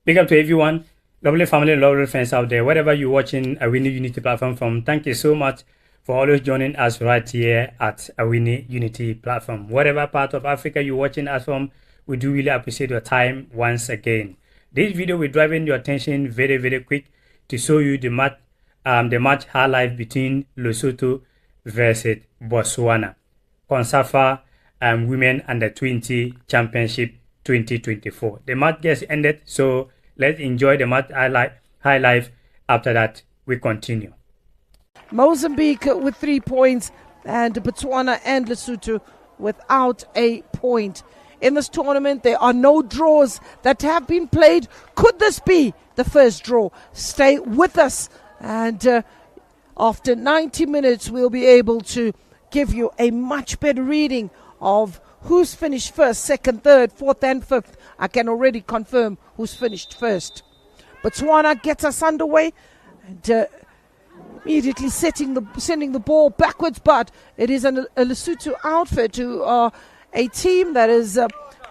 Big up to everyone, lovely family, lovely friends out there, wherever you're watching Awini Unity platform from. Thank you so much for always joining us right here at Awini Unity platform. Whatever part of Africa you're watching us from, we do really appreciate your time once again. This video will drive in your attention very quick to show you the match highlight between Lesotho versus Botswana. Goals-Cosafa Women Under-20 Championship 2024. The match gets ended, so let's enjoy the match highlight. After that, we continue. Mozambique with 3 points, and Botswana and Lesotho without a point. In this tournament, there are no draws that have been played. Could this be the first draw? Stay with us, and after 90 minutes, we'll be able to give you a much better reading of who's finished first, second, third, fourth, and fifth. I can already confirm who's finished first. Botswana gets us underway, and immediately sending the ball backwards, but it is a Lesotho outfit who are a team that is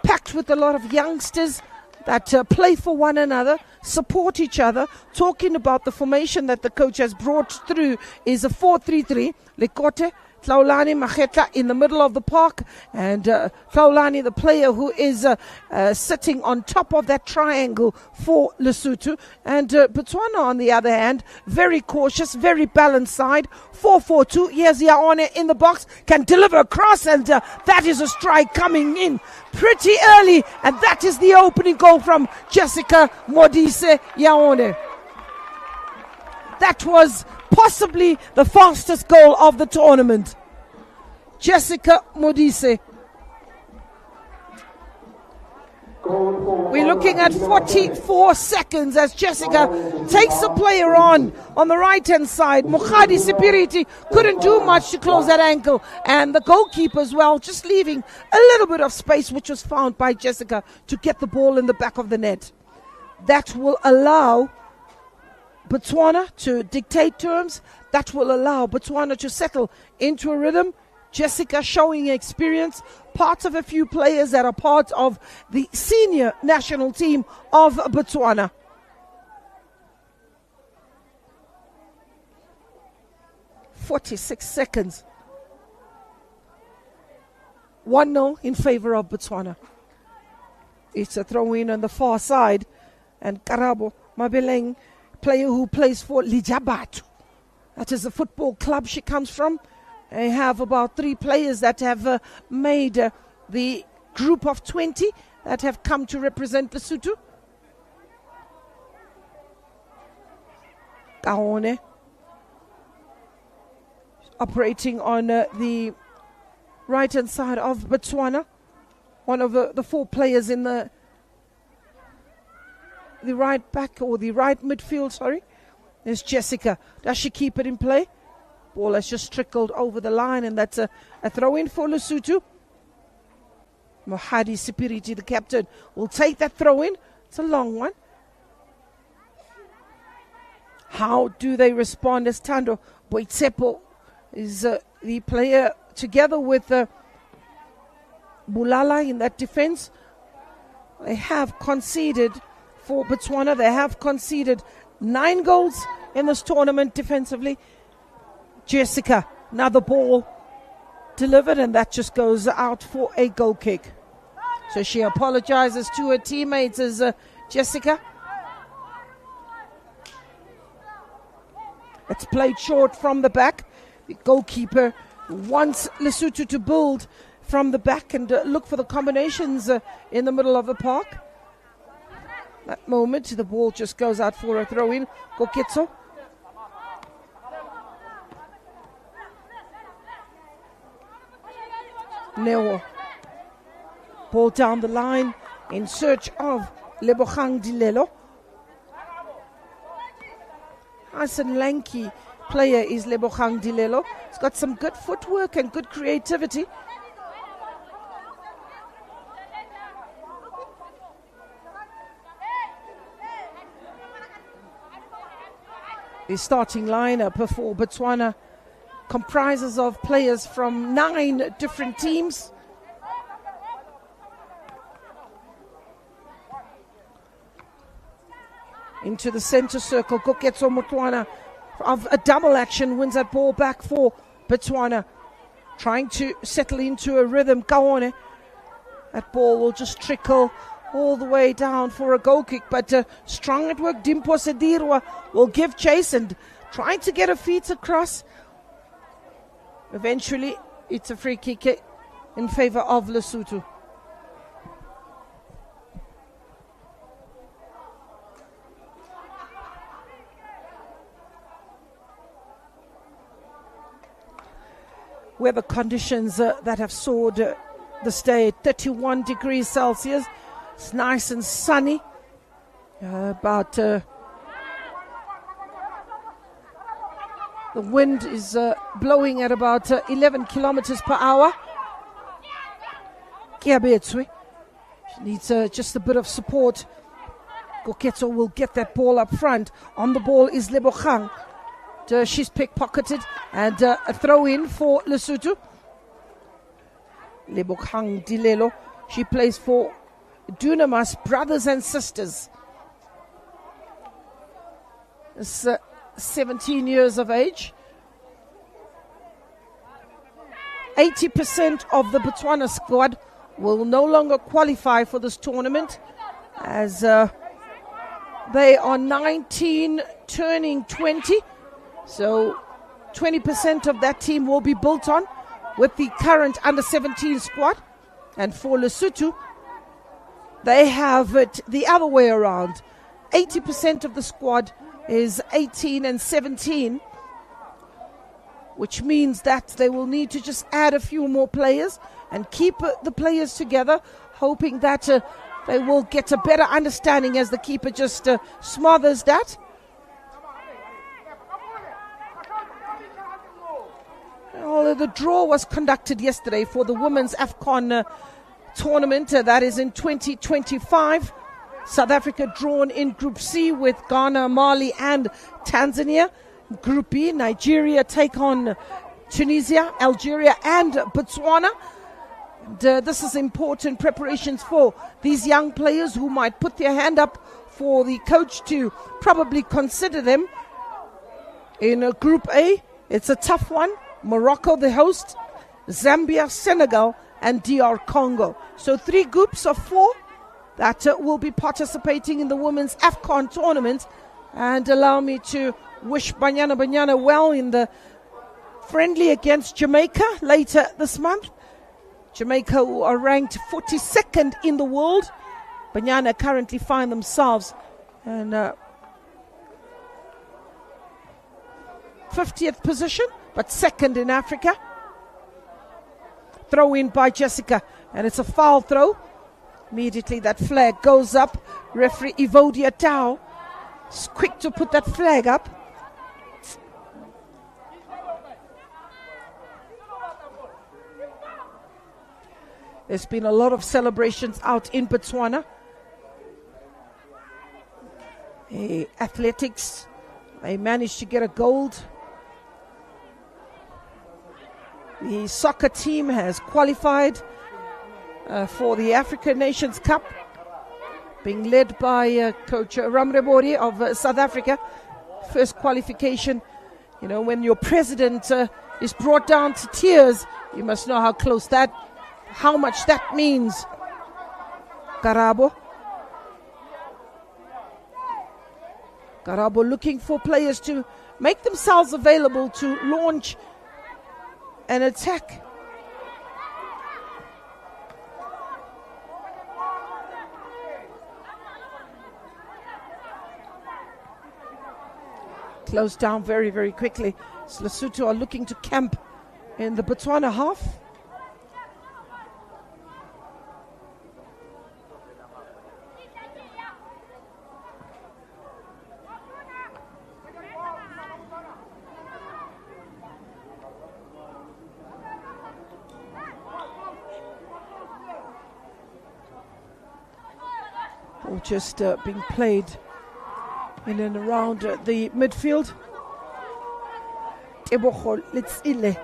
packed with a lot of youngsters that play for one another, support each other. Talking about the formation that the coach has brought through is a 4-3-3. Lekote, Tlaulani, Makgetla in the middle of the park, and Tlaulani, the player who is sitting on top of that triangle for Lesotho. And Botswana, on the other hand, very cautious, very balanced side. 4-4-2. Here's Yaone in the box, can deliver across, and that is a strike coming in pretty early, and that is the opening goal from Jessica Modise Yaone. That was possibly the fastest goal of the tournament. Jessica Modise. We're looking at 44 seconds as Jessica takes the player on the right-hand side. Mokhadi Sipiriti couldn't do much to close that ankle, and the goalkeeper as well, just leaving a little bit of space, which was found by Jessica to get the ball in the back of the net. That will allow Botswana to dictate terms. That will allow Botswana to settle into a rhythm. Jessica showing experience, part of a few players that are part of the senior national team of Botswana. "46 seconds. 1-0 in favor of Botswana. It's a throw-in on the far side, and Karabo Mabeleng, player who plays for Lijabatu. That is the football club she comes from. They have about 3 players that have made the group of 20 that have come to represent Lesotho. Kaone operating on the right-hand side of Botswana. One of the 4 players in the right back, or the right midfield, sorry. There's Jessica. Does she keep it in play? Ball has just trickled over the line, and that's a throw-in for Lesotho. Mohadi Sipiriti, the captain, will take that throw-in. It's a long one. How do they respond as Tando Boitsepo is the player together with Bulala in that defense? They have conceded, for Botswana, they have conceded 9 goals in this tournament defensively. Jessica, another ball delivered, and that just goes out for a goal kick. So she apologizes to her teammates as Jessica. It's played short from the back. The goalkeeper wants Lesotho to build from the back and look for the combinations in the middle of the park. That moment, the ball just goes out for a throw-in. Koketso. Neo. Ball down the line in search of Lebogang Dilelo. Nice and lanky player is Lebogang Dilelo. He's got some good footwork and good creativity. The starting lineup for Botswana comprises of players from 9 different teams. into the center circle. Koketso Motwana of a double action wins that ball back for Botswana. Trying to settle into a rhythm. Kaone. That ball will just trickle all the way down for a goal kick. But strong at work. Dimpo Sedirwa will give chase and trying to get her feet across. Eventually, it's a free kick in favor of Lesotho. Weather conditions that have soared this day, 31 degrees Celsius. It's nice and sunny. The wind is blowing at about 11 kilometers per hour. Kiabetswe needs just a bit of support. Koketso will get that ball up front. On the ball is Lebogang. She's pickpocketed and a throw in for Lesotho. Lebogang Dilelo. She plays for Dunamis Brothers and Sisters. Is 17 years of age. 80% of the Botswana squad will no longer qualify for this tournament as they are 19 turning 20. So 20% of that team will be built on with the current under-17 squad. And for Lesotho, they have it the other way around. 80% of the squad is 18 and 17, which means that they will need to just add a few more players and keep the players together, hoping that they will get a better understanding as the keeper just smothers that. Well, the draw was conducted yesterday for the Women's AFCON tournament. That is in 2025. South Africa drawn in Group C with Ghana, Mali and Tanzania. Group B, Nigeria take on Tunisia, Algeria and Botswana. And, this is important preparations for these young players who might put their hand up for the coach to probably consider them. In Group A, it's a tough one. Morocco, the host, Zambia, Senegal, and DR Congo. So 3 groups of 4 that will be participating in the Women's AFCON tournament. And allow me to wish Banyana well in the friendly against Jamaica later this month. Jamaica, who are ranked 42nd in the world. Banyana currently find themselves in 50th position, but second in Africa. Throw in by Jessica, and it's a foul throw. Immediately that flag goes up. Referee Evodia Tau is quick to put that flag up. There's been a lot of celebrations out in Botswana. Athletics, they managed to get a gold. The soccer team has qualified for the African Nations Cup, being led by Coach Ramrebori of South Africa. First qualification, you know, when your president is brought down to tears, you must know how much that means. Karabo looking for players to make themselves available to launch an attack. Closed down very, very quickly. So Lesotho are looking to camp in the Botswana half. Or just being played in and around the midfield. Tebogo Letsile,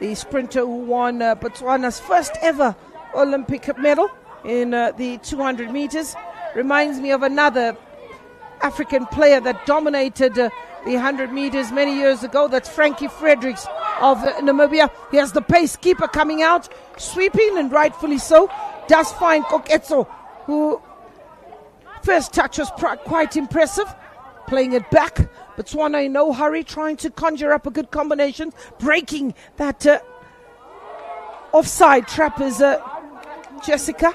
the sprinter who won Botswana's first ever Olympic medal in the 200 meters, reminds me of another African player that dominated the 100 meters many years ago. That's Frankie Fredericks of Namibia. He has the pace keeper coming out, sweeping, and rightfully so. Does find Koketso, who first touch was quite impressive, playing it back. Botswana in no hurry, trying to conjure up a good combination, breaking that offside trap is Jessica.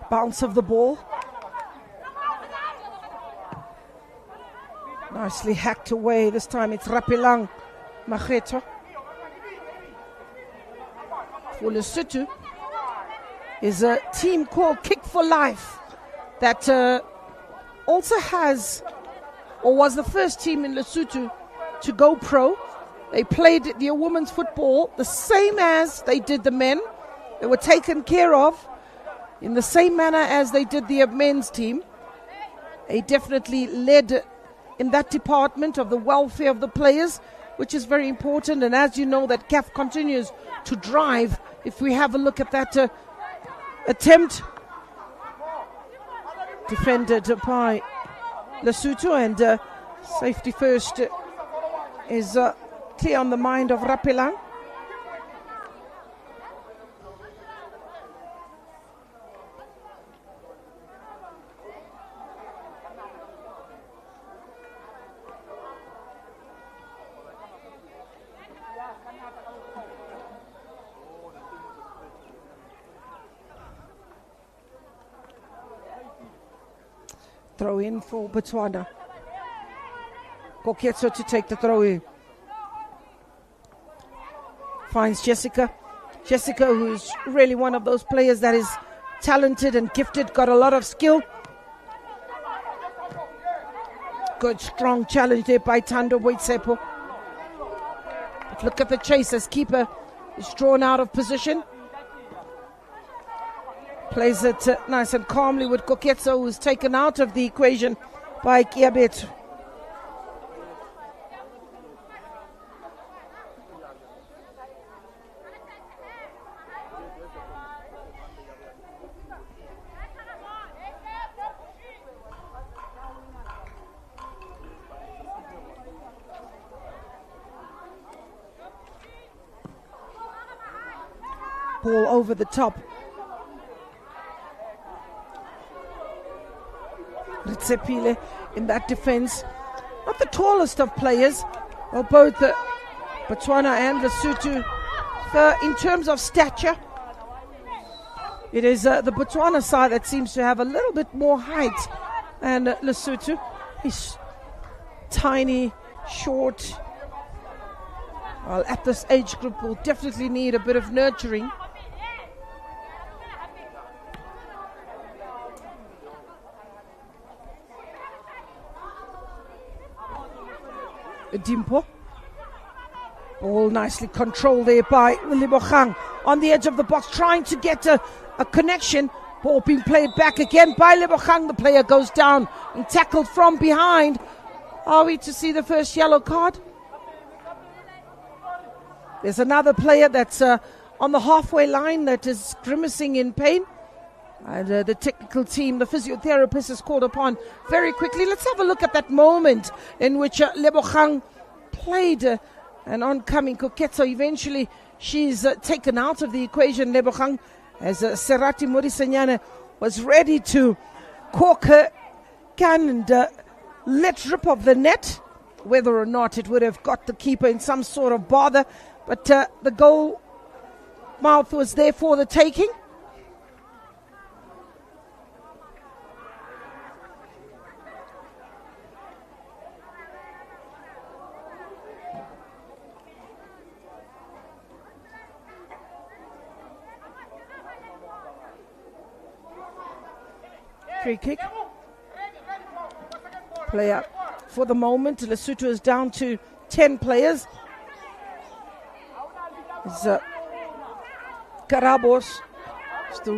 Bounce of the ball. Nicely hacked away. This time it's Rapelang Makgetho. For Lesotho is a team called Kick for Life that also has, or was the first team in Lesotho to go pro. They played the women's football the same as they did the men. They were taken care of in the same manner as they did the men's team. They definitely led in that department of the welfare of the players, which is very important. And as you know, that CAF continues to drive. If we have a look at that attempt, defended by Lesotho, and safety first is clear on the mind of Rapelang. Throw in for Botswana. Koketso to take the throw in. Finds Jessica. Jessica, who's really one of those players that is talented and gifted, got a lot of skill. Good, strong challenge there by Thando Boitsepo. But look at the chase as keeper is drawn out of position. Plays it nice and calmly with Koketso, who's taken out of the equation by Kiabetu. Ball over the top. Ritsepile in that defense. Not the tallest of players. Well, both Botswana and Lesotho, in terms of stature, it is the Botswana side that seems to have a little bit more height. And Lesotho is tiny, short. Well, at this age group, will definitely need a bit of nurturing. Dimpo. Ball nicely controlled there by Lebogang on the edge of the box, trying to get a connection. Ball being played back again by Lebogang. The player goes down and tackled from behind. Are we to see the first yellow card? There's another player that's on the halfway line that is grimacing in pain. And the technical team, the physiotherapist, is called upon very quickly. Let's have a look at that moment in which Lebogang played an oncoming Koketso. Eventually, she's taken out of the equation, Lebogang, as Serati Morisanyane was ready to cork her can and let rip of the net. Whether or not it would have got the keeper in some sort of bother, but the goal mouth was there for the taking. Free kick. Player for the moment. Lesotho is down to 10 players. Is Karabos still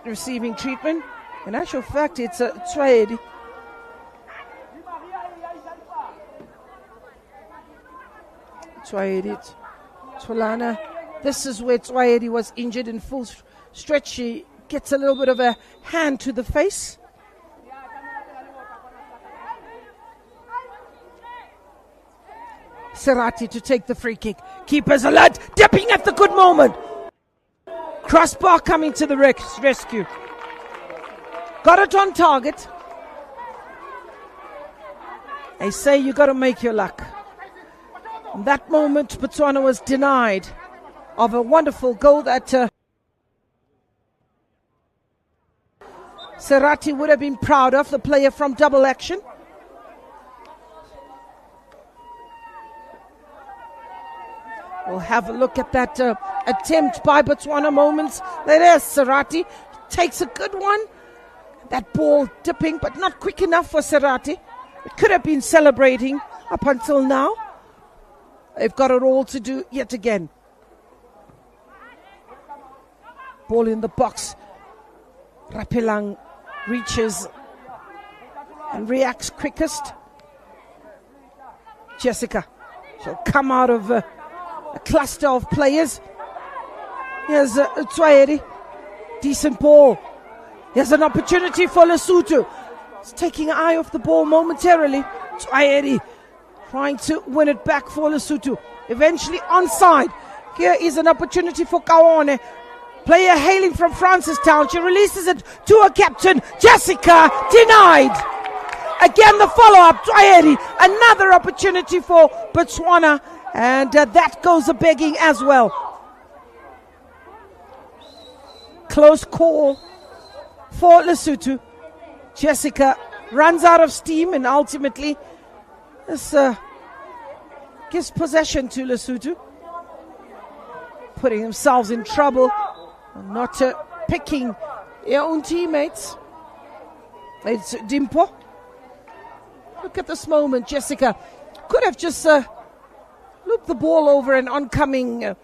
receiving treatment? In actual fact, it's Tswaedi. Tswaedi, Tolana. This is where Tswaedi was injured in full stretch. She gets a little bit of a hand to the face. Serati to take the free kick. Keeper's alert, dipping at the good moment. Crossbar coming to the rescue. Got it on target. They say you got to make your luck. In that moment, Botswana was denied of a wonderful goal that Serati would have been proud of, the player from Double Action. We'll have a look at that attempt by Botswana moments. There is Serati. Takes a good one. That ball dipping, but not quick enough for Serati. It could have been celebrating up until now. They've got it all to do yet again. Ball in the box. Rapelang reaches and reacts quickest. Jessica. She'll come out of a cluster of players. Here's Tswaedi. Decent ball. Here's an opportunity for Lesotho. It's taking an eye off the ball momentarily. Tswaedi trying to win it back for Lesotho. Eventually onside. Here is an opportunity for Kaone. Player hailing from Francistown. She releases it to her captain. Jessica denied. Again the follow-up. Tswaedi. Another opportunity for Botswana. And that goes a begging as well. Close call for Lesotho. Jessica runs out of steam and ultimately this gives possession to Lesotho. Putting themselves in trouble. Not picking their own teammates. It's Dimpo. Look at this moment. Jessica could have just looped the ball over an oncoming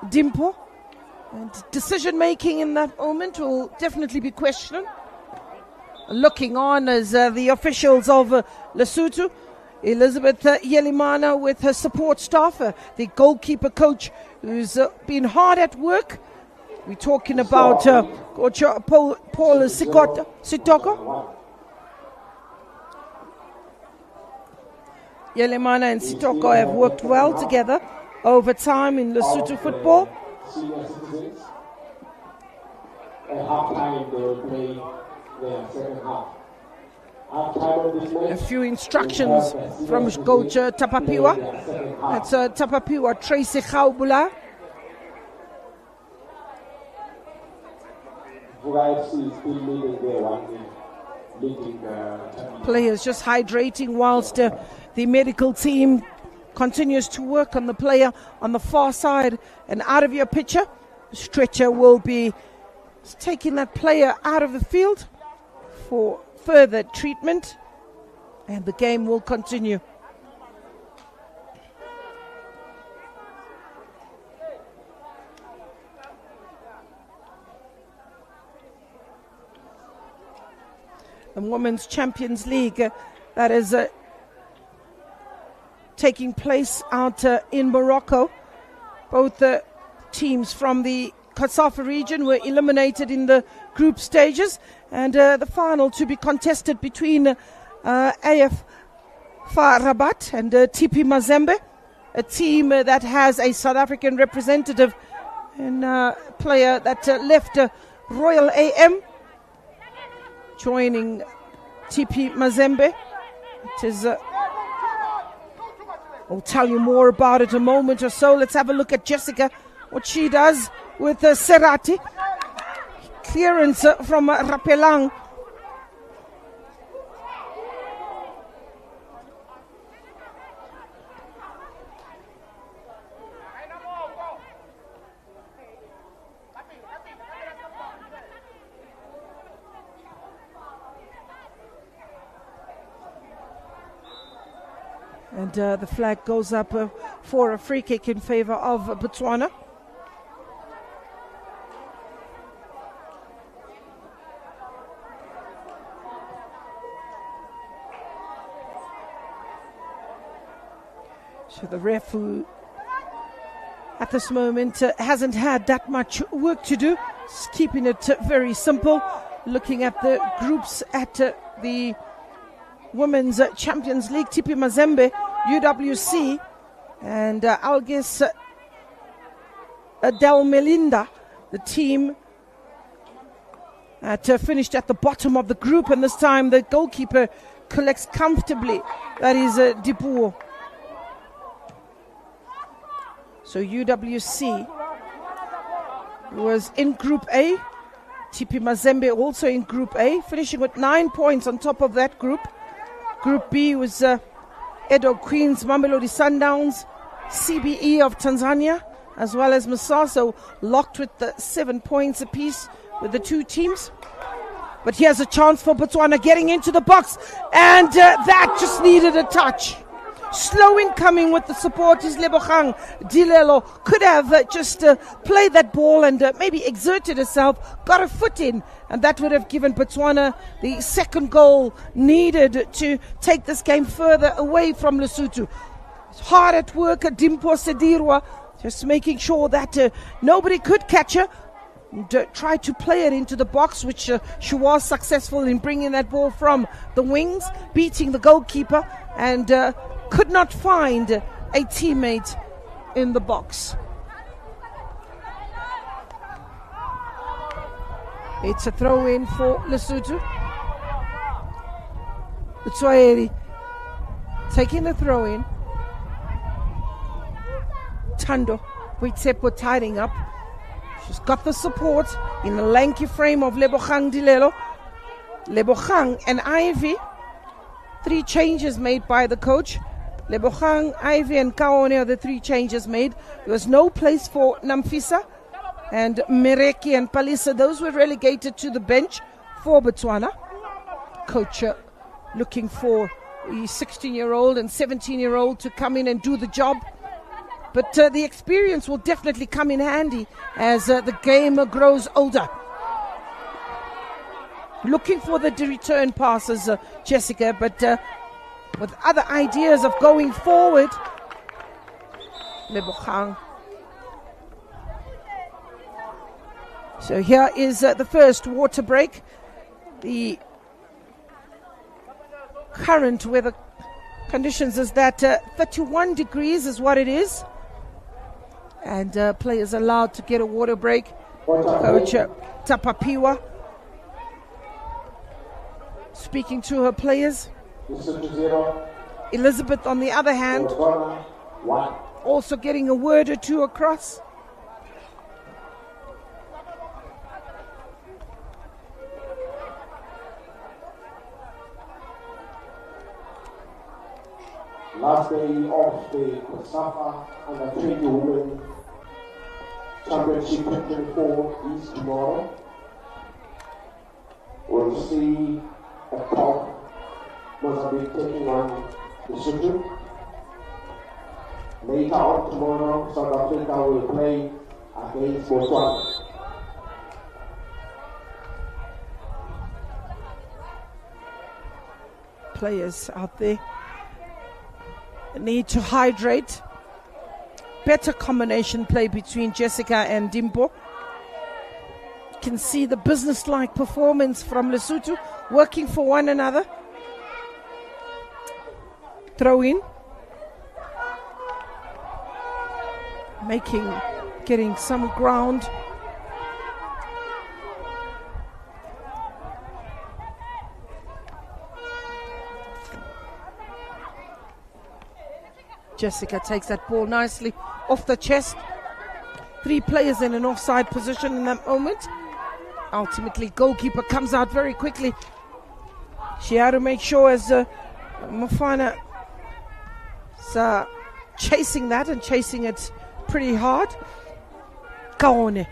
Dimpo. And decision making in that moment will definitely be questioned. Looking on as the officials of Lesotho, Elizabeth Yelimana with her support staff, the goalkeeper coach who's been hard at work. We're talking about Coach Paul Sitoko. Yelimana and Sitoko have worked well together over time in Lesotho football. Senior citizens. At halftime, they will play their second half. Halftime of this match. A few instructions from Coach Tapapiwa. That's Tapapiwa, Tracy Gaubula. Players just hydrating whilst the medical team continues to work on the player on the far side and out of your picture. Stretcher will be taking that player out of the field for further treatment, and the game will continue. The Women's Champions League that is taking place out in Morocco. Both teams from the Goals-Cosafa region were eliminated in the group stages, and the final to be contested between AF FAR Rabat and TP Mazembe, a team that has a South African representative and player that left Royal AM, joining TP Mazembe. It is I'll tell you more about it in a moment or so. Let's have a look at Jessica, what she does with Serati. Clearance from Rapelang. And the flag goes up for a free kick in favor of Botswana. So the ref, who at this moment hasn't had that much work to do, is keeping it very simple. Looking at the groups at the Women's Champions League, TP Mazembe, UWC, and Algis Del Melinda, the team finished at the bottom of the group, and this time the goalkeeper collects comfortably. That is Dipuo. So UWC was in Group A. TP Mazembe also in Group A, finishing with 9 points on top of that group. Group B was Edo Queens, Mamelodi Sundowns, CBE of Tanzania, as well as Masaso, locked with the 7 points apiece with the two teams. But here's a chance for Botswana getting into the box, and that just needed a touch. Slow incoming with the support is Lebogang Dilelo. Could have just played that ball and maybe exerted herself, got a foot in, and that would have given Botswana the second goal needed to take this game further away from Lesotho. Hard at work, Dimpo Sedirwa, just making sure that nobody could catch her. And, tried to play it into the box, which she was successful in bringing that ball from the wings, beating the goalkeeper, and could not find a teammate in the box. It's a throw in for Lesotho. Utswaeri taking the throw in. Tando Witsepo tidying up. She's got the support in the lanky frame of Lebogang Dilelo. Lebogang and Ivy. 3 changes made by the coach. Lebogang, Ivy and Kaone are the 3 changes made. There was no place for Namfisa and Mereki and Palisa. Those were relegated to the bench for Botswana. Coach looking for the 16-year-old and 17-year-old to come in and do the job. But the experience will definitely come in handy as the game grows older. Looking for the return passes, Jessica, but with other ideas of going forward. Lebogang. So here is the first water break. The current weather conditions is that 31 degrees is what it is. And players allowed to get a water break. Coach Tapapiwa speaking to her players. Elizabeth, on the other hand, also getting a word or two across. Last day of the Goals-Cosafa Under 20 Women Championship 2024 is tomorrow. We'll see a top Mozambique taking on Lesotho. Later on tomorrow, South Africa will play against Botswana. Players out there need to hydrate. Better combination play between Jessica and Dimpo. You can see the business-like performance from Lesotho, working for one another. Throw in. Getting some ground. Jessica takes that ball nicely off the chest. 3 players in an offside position in that moment. Ultimately, goalkeeper comes out very quickly. She had to make sure as Mofana is chasing that and chasing it pretty hard. Kaone.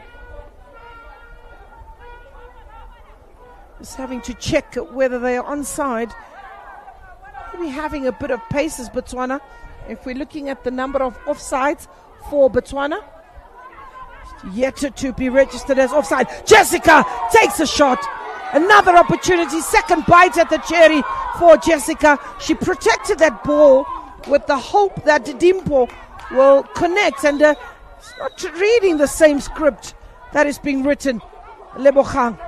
Just having to check whether they are onside. be having a bit of pace as Botswana. If we're looking at the number of offsides for Botswana, yet to be registered as offside. Jessica takes a shot. Another opportunity, second bite at the cherry for Jessica. She protected that ball with the hope that Dimpo will connect, and it's not reading the same script that is being written. Lebogang.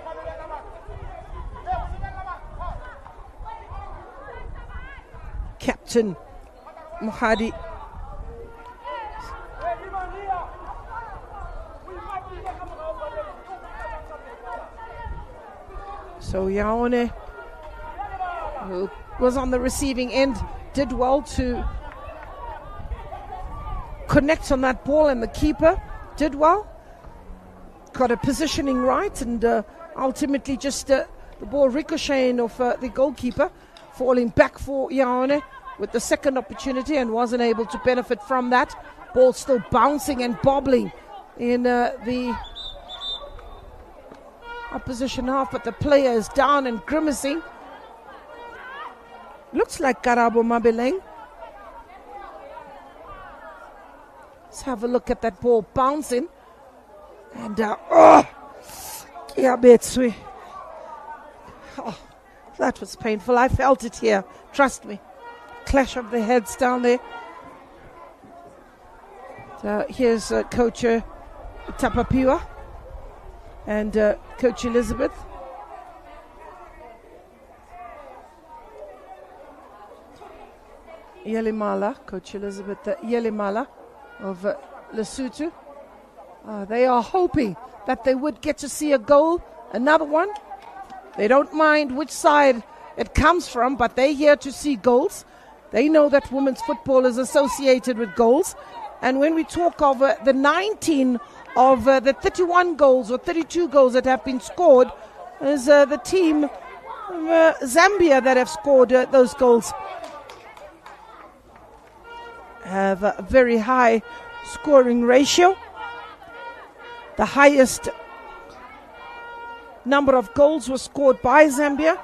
Captain Mohadi. So Yaone, who was on the receiving end, did well to connect on that ball, and the keeper did well. Got a positioning right, and ultimately just the ball ricocheting off the goalkeeper, falling back for Yaone with the second opportunity, and wasn't able to benefit from that. Ball still bouncing and bobbling in the opposition half, but the player is down and grimacing. Looks like Karabo Mabeleng. Let's have a look at that ball bouncing. And that was painful. I felt it here. Trust me. Clash of the heads down there. So here's Coach Tapapiwa and Coach Elizabeth. Yelimala, Coach Elizabeth Yelimala of Lesotho. They are hoping that they would get to see a goal, another one. They don't mind which side it comes from, but they're here to see goals. They know that women's football is associated with goals. And when we talk of the 19 of the 31 goals or 32 goals that have been scored, is the team Zambia that have scored those goals. Have a very high scoring ratio. The highest number of goals was scored by Zambia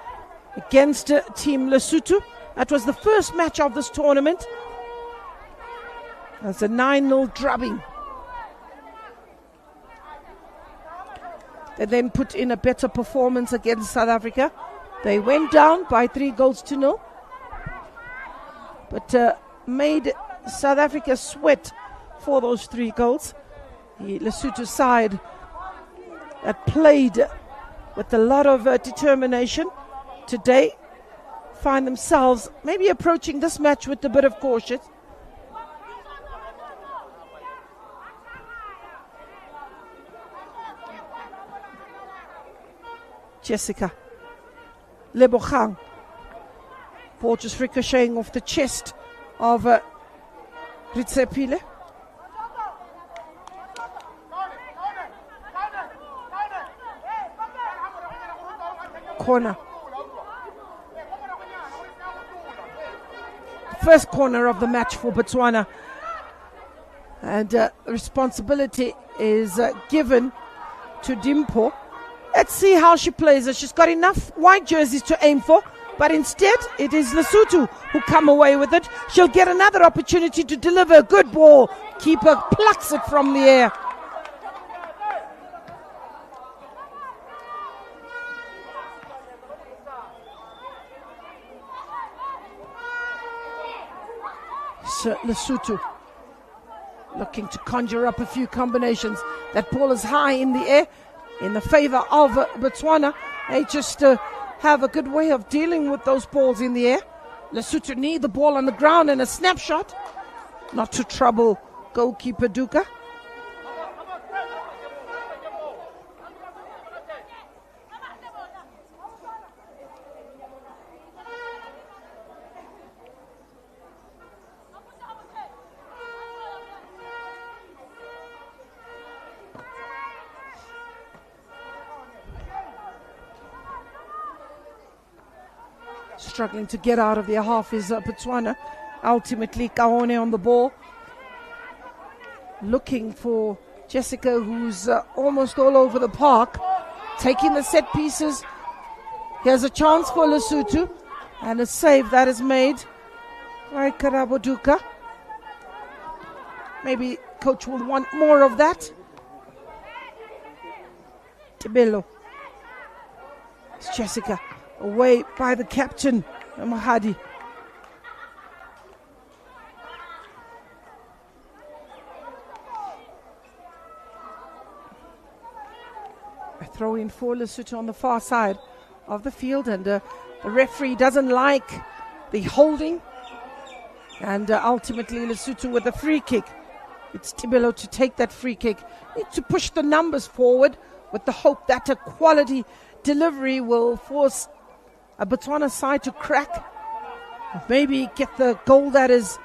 against Team Lesotho. That was the first match of this tournament. That's a 9-0 drubbing. They then put in a better performance against South Africa. They went down by 3-0, but made South Africa sweat for those 3 goals. The Lesotho side that played with a lot of determination today find themselves maybe approaching this match with a bit of caution. Jessica Lebogang. Ball just ricocheting off the chest of Ritsepile. Corner. First corner of the match for Botswana. And responsibility is given to Dimpo. Let's see how she plays it. She's got enough white jerseys to aim for, but instead it is Lesotho who come away with it. She'll get another opportunity to deliver a good ball. Keeper plucks it from the air. Lesotho looking to conjure up a few combinations. That ball is high in the air in the favor of Botswana. They just have a good way of dealing with those balls in the air. Lesotho need the ball on the ground and a snapshot, not to trouble goalkeeper Duka. Struggling to get out of their half is Botswana. Ultimately, Kaone on the ball. Looking for Jessica, who's almost all over the park. Taking the set pieces. Here's a chance for Lesotho. And a save that is made by Karaboduka. Maybe coach will want more of that. Tibelo. It's Jessica. Away by the captain, Mahadi. A throw in for Lesotho on the far side of the field, and the referee doesn't like the holding, and ultimately Lesotho with a free kick. It's Tibelo to take that free kick. Need to push the numbers forward with the hope that a quality delivery will force a Botswana side to crack, maybe get the goal that is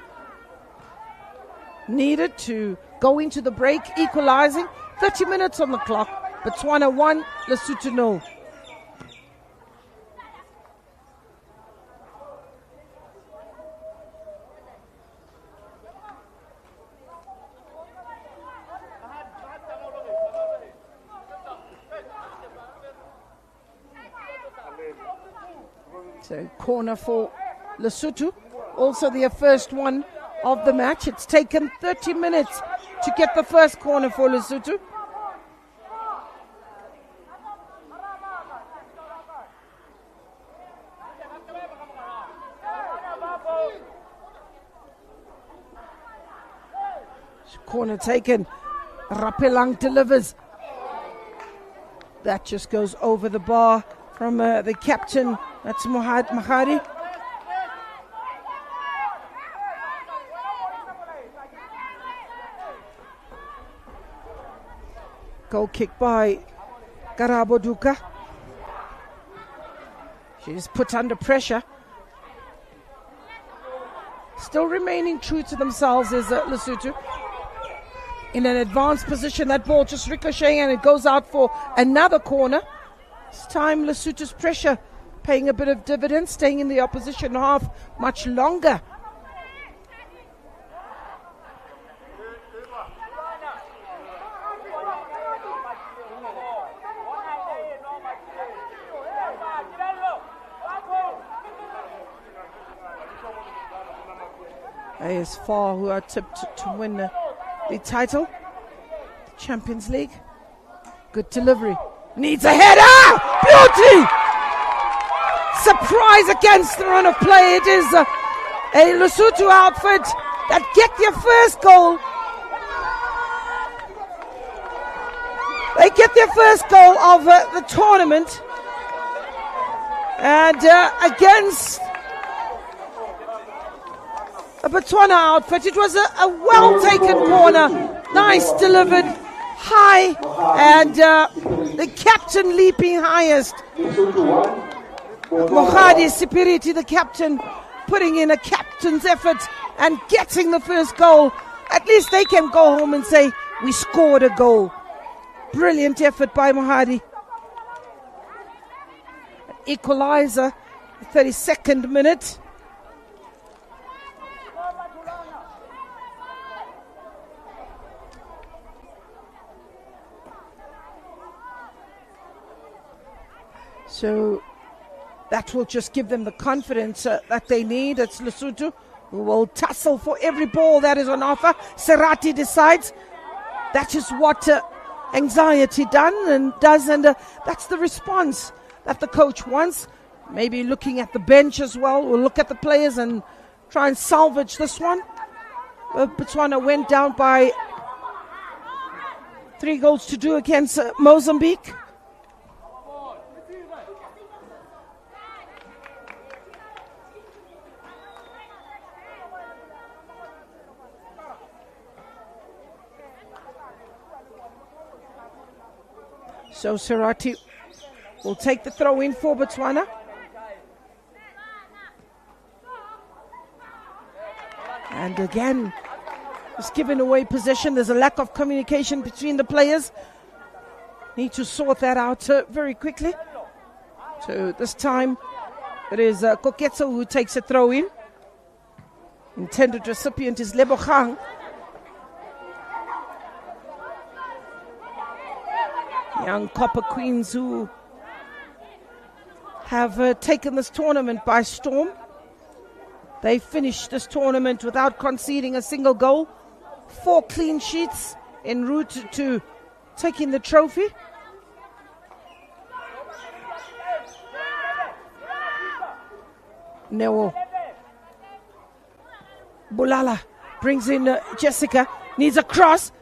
needed to go into the break, equalizing. 30 minutes on the clock. Botswana 1, Lesotho 0. So corner for Lesotho, also their first one of the match. It's taken 30 minutes to get the first corner for Lesotho. Corner taken. Rapelang delivers. That just goes over the bar from the captain. That's Mahadi. Goal kick by Karaboduka. She's put under pressure. Still remaining true to themselves is Lesotho. In an advanced position, that ball just ricocheting and it goes out for another corner. This time Lesotho's pressure paying a bit of dividends, staying in the opposition half much longer. AS4 who are tipped to win the title, the Champions League. Good delivery. Needs a header! Beauty! Surprise against the run of play. It is a Lesotho outfit that get their first goal. They get their first goal of the tournament. And against a Botswana outfit, it was a well-taken corner. Nice delivered, high, and the captain leaping highest. Mohadi Sipiriti, the captain, putting in a captain's effort and getting the first goal. At least they can go home and say, we scored a goal. Brilliant effort by Mohadi. Equalizer, 32nd minute. So that will just give them the confidence that they need. It's Lesotho who will tussle for every ball that is on offer. Serati decides that is what anxiety does, and that's the response that the coach wants. Maybe looking at the bench as well. We'll look at the players and try and salvage this one. Botswana went down by 3-2 against Mozambique. So Serati will take the throw in for Botswana. And again, it's given away possession. There's a lack of communication between the players. Need to sort that out very quickly. So this time it is Koketso who takes a throw in. Intended recipient is Lebogang. Young Copper Queens who have taken this tournament by storm. They finished this tournament without conceding a single goal. 4 clean sheets en route to taking the trophy. Newo. Bulala brings in Jessica. Needs a cross.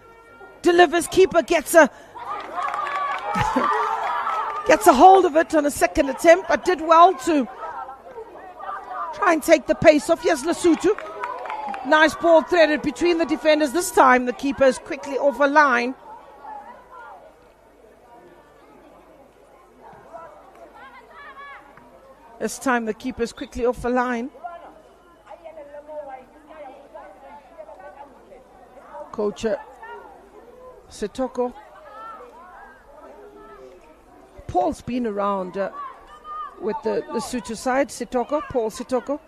Delivers. Keeper gets a gets a hold of it on a second attempt, but did well to try and take the pace off. Yes, Lesotho. Nice ball threaded between the defenders. This time the keeper is quickly off a line. This time the keeper is quickly off a line. Coach Sitoko. Paul's been around with the Lesotho side. Paul Sitoko.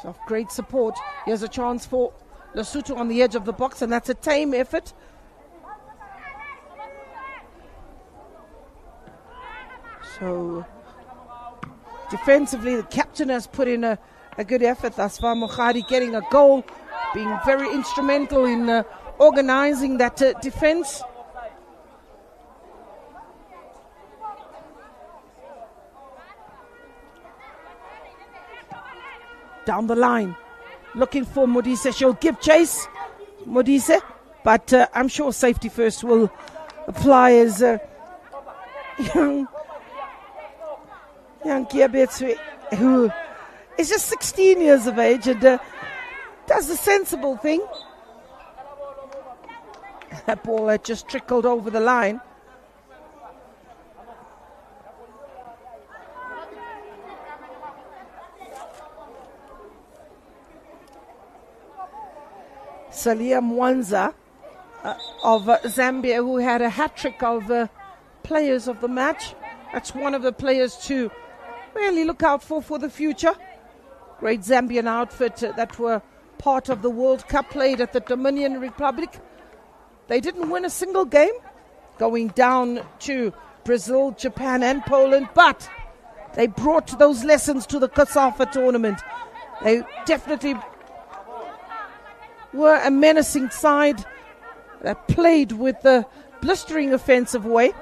So great support. Here's a chance for Lesotho on the edge of the box, and that's a tame effort. So defensively, the captain has put in a good effort thus far. Mokhadi getting a goal, being very instrumental in organizing that defense. Down the line, looking for Modise. She'll give chase, Modise, but I'm sure safety first will apply as young Kiabetswe, who is just 16 years of age and does the sensible thing. That ball had just trickled over the line. Salia Mwanza of Zambia, who had a hat-trick of players of the match. That's one of the players to really look out for the future. Great Zambian outfit that were part of the World Cup played at the Dominican Republic. They didn't win a single game, going down to Brazil, Japan and Poland, but they brought those lessons to the Cosafa tournament. They definitely were a menacing side that played with the blistering offensive way.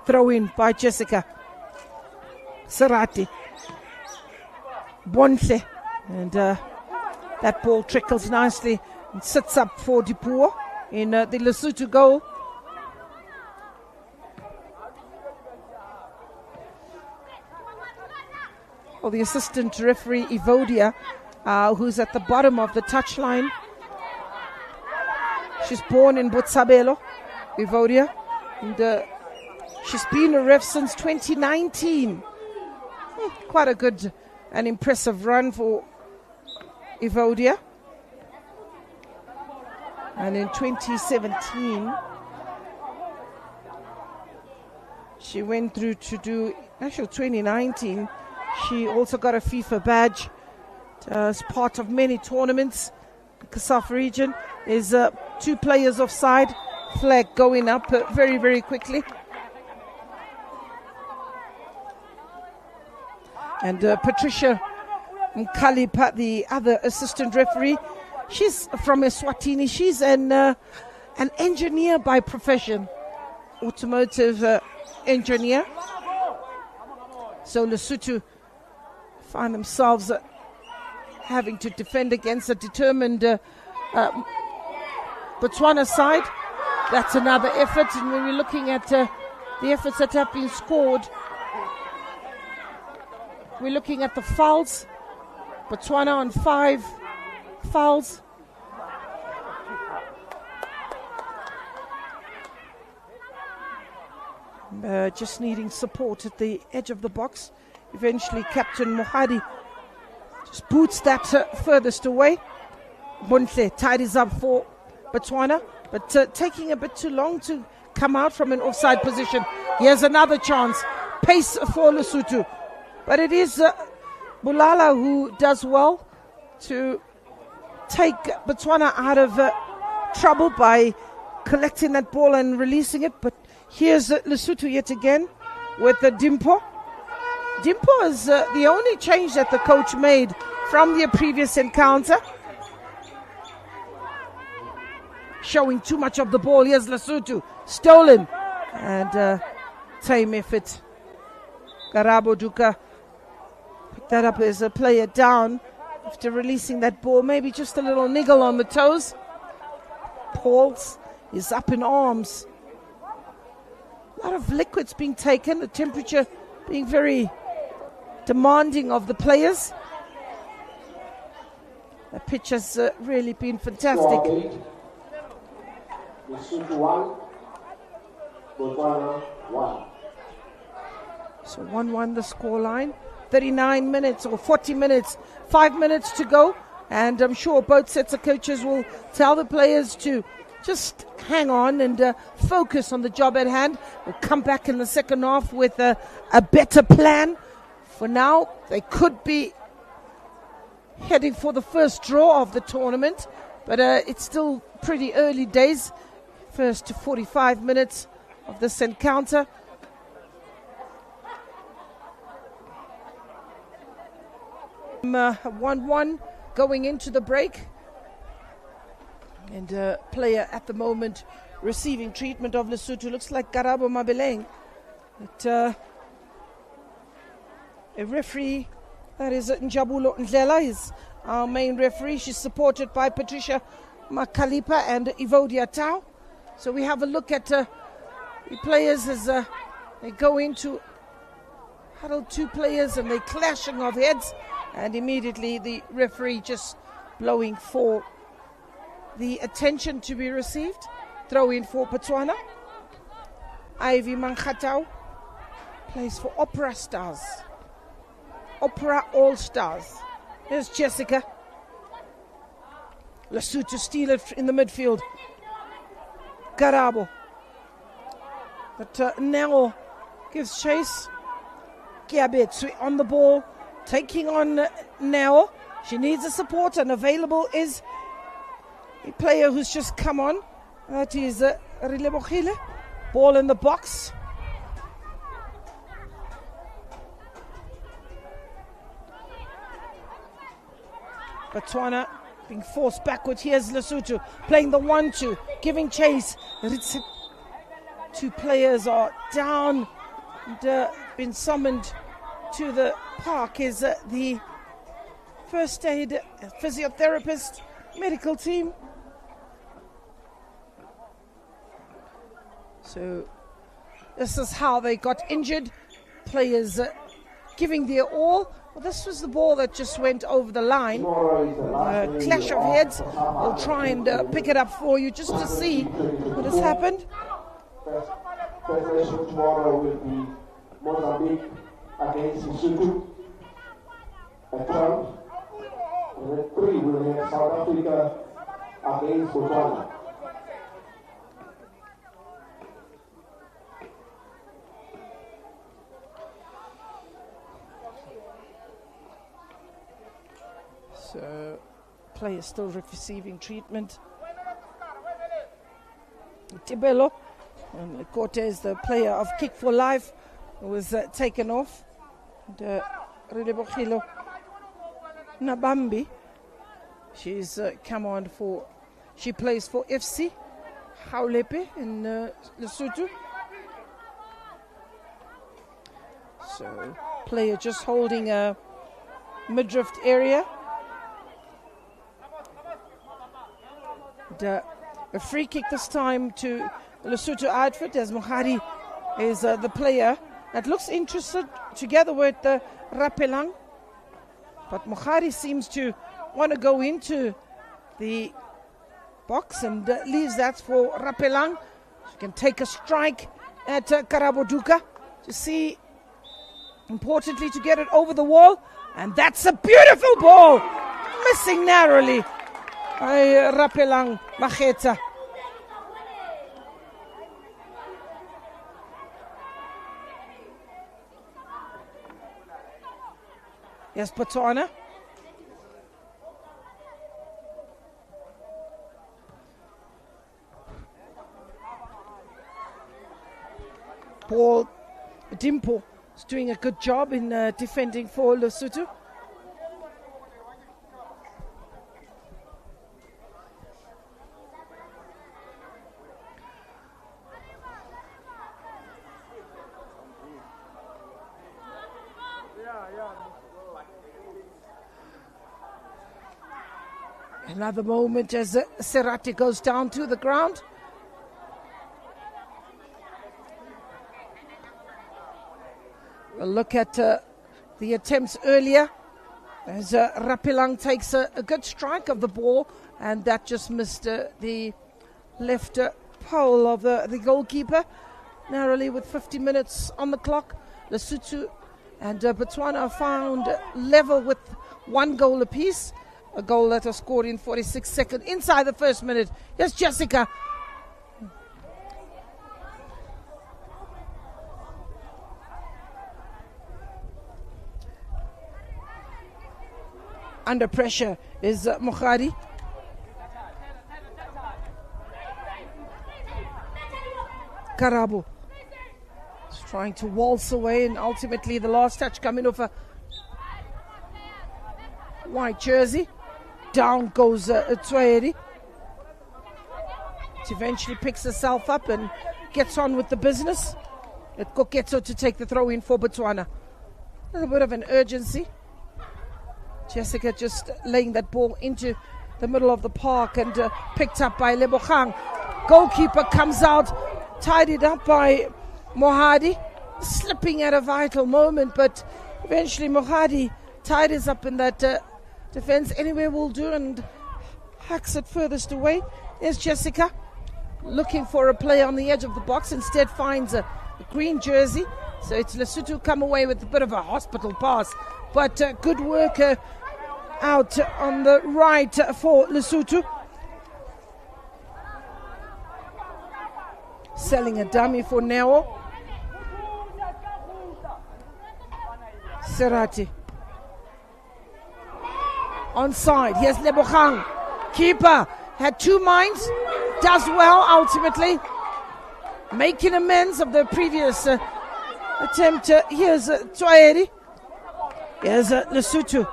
Throw in by Jessica Sarati Bontle, and that ball trickles nicely and sits up for Dipuo in the Lesotho goal. The assistant referee Evodia, who's at the bottom of the touchline. She's born in Botshabelo, Evodia, and she's been a ref since 2019. Quite a good and impressive run for Evodia. And in 2017, she went through to do, actually 2019, she also got a FIFA badge as part of many tournaments. Cosafa region is 2 players offside, flag going up very, very quickly. And Patricia Mkalipa, the other assistant referee, she's from Eswatini. She's an engineer by profession, automotive engineer. So Lesotho find themselves having to defend against a determined Botswana side. That's another effort, and when we're looking at the efforts that have been scored, we're looking at the fouls. Botswana on 5 fouls. Just needing support at the edge of the box. Eventually Captain Mohadi just boots that furthest away. Bontle tidies up for Botswana, but taking a bit too long to come out from an offside position. Here's another chance. Pace for Lesotho. But it is Bulala who does well to take Botswana out of trouble by collecting that ball and releasing it. But Here's Lesotho yet again with the Dimpo. Dimpo is the only change that the coach made from their previous encounter. Showing too much of the ball. Here's Lesotho. Stolen. And time effort. Karabo Duka picked that up as a player down after releasing that ball. Maybe just a little niggle on the toes. Pauls is up in arms. A lot of liquids being taken. The temperature being very demanding of the players. The pitch has really been fantastic. So 1-1 the scoreline. 39 minutes or 40 minutes, 5 minutes to go. And I'm sure both sets of coaches will tell the players to just hang on and focus on the job at hand. We'll come back in the second half with a better plan. For now, they could be heading for the first draw of the tournament, but it's still pretty early days. First 45 minutes of this encounter. – 1-1 going into the break. And a player at the moment receiving treatment of Lesotho looks like Karabo Mabeleng. But a referee, that is Njabulo Ndlela, is our main referee. She's supported by Patricia Makalipa and Evodia Tau. So we have a look at the players as they go into huddle, two players, and they clashing of heads. And immediately the referee just blowing for the attention to be received. Throw in for Botswana. Ivy Mankhatau plays for Opera Stars. Opera All Stars. Here's Jessica. Lesotho steal it in the midfield. Karabo. But now gives chase. Kiabetswe on the ball. Taking on Neo. She needs a support, and available is a player who's just come on. That is Rilebohile. Ball in the box. Botswana being forced backwards. Here's Lesotho playing the 1-2, giving chase. Two players are down and been summoned to the park. Is the first aid physiotherapist medical team. So this is how they got injured. Players giving their all. Well, this was the ball that just went over the line. Clash of heads. I'll try and pick it up for you just to see what has happened. First session tomorrow will be Mozambique against Lesotho at 12. And at 3 we'll have South Africa against Botswana. So, player still receiving treatment. Tibelo, and Cortez, the player of Kick for Life, was taken off. And Rilebohile Nabambi, she's come on for, she plays for FC Haulepe in Lesotho. So, player just holding a midriff area. And, a free kick this time to Lesotho outfit, as Mohari is the player that looks interested together with Rapelang. But Mohari seems to want to go into the box and leaves that for Rapelang. She can take a strike at Karabo Duka to see, importantly, to get it over the wall. And that's a beautiful ball, missing narrowly. Rapelang Macheta. Yes, Botswana. ball. Dimpo is doing a good job in defending for Lesotho. Another moment as Serati goes down to the ground. We'll look at the attempts earlier as Rapilang takes a good strike of the ball, and that just missed the left pole of the goalkeeper narrowly with 50 minutes on the clock. Lesotho and Botswana are found level with 1 goal apiece. A goal that was scored in 46 seconds inside the first minute. Here's Jessica. Under pressure is Mokhari. Karabo is trying to waltz away, and ultimately the last touch coming off a white jersey. Down goes Tswaeri. She eventually picks herself up and gets on with the business. At Koketso to take the throw in for Botswana. A little bit of an urgency. Jessica just laying that ball into the middle of the park and picked up by Lebogang. Goalkeeper comes out, tidied up by Mohadi, slipping at a vital moment, but eventually Mohadi tidies up in that defense. Anywhere will do and hacks it furthest away. There's Jessica looking for a play on the edge of the box, instead finds a green jersey. So it's Lesotho come away with a bit of a hospital pass, but good work out on the right for Lesotho. Selling a dummy for Neo. Serati. Onside. Here's Lebogang. Keeper had 2 minds. Does well ultimately. Making amends of the previous attempt. Here's Tswaeri. Here's Lesotho.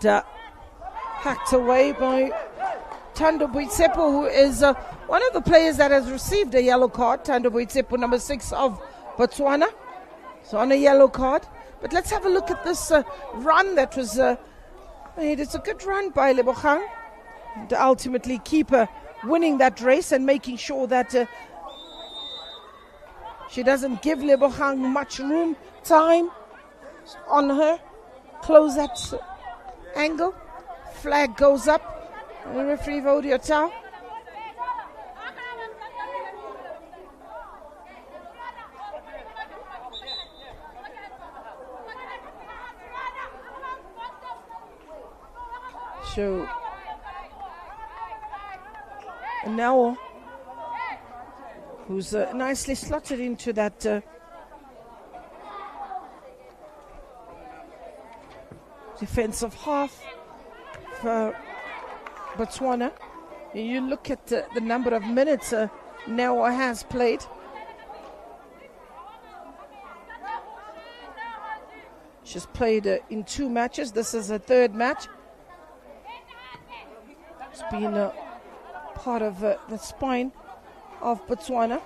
Hacked away by Thando Boitsepo, who is one of the players that has received a yellow card. Thando Boitsepo, number 6 of Botswana. So on a yellow card. But let's have a look at this run that was made. It's a good run by Lebogang. And ultimately keeper winning that race and making sure that she doesn't give Lebogang much room, time on her. Close that angle. Flag goes up. And referee Vodio Tau. So now who's nicely slotted into that defensive half for Botswana. You look at the number of minutes Neo has played. She's played in 2 matches. This is her 3rd match. It's been part of the spine of Botswana.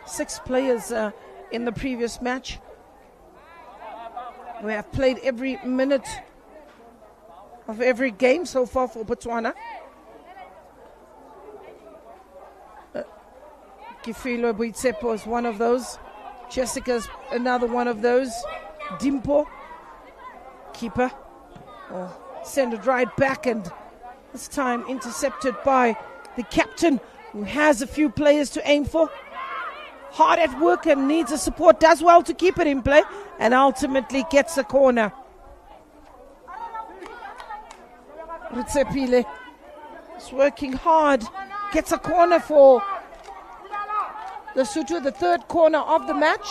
6 players in the previous match. We have played every minute of every game so far for Botswana. Kifilo Boitsepo is one of those. Jessica's another one of those. Dimpo, keeper. Send it right back, and this time intercepted by the captain, who has a few players to aim for. Hard at work and needs the support, does well to keep it in play, and ultimately gets a corner. Ritsepile is working hard, gets a corner for Lesotho, the 3rd corner of the match.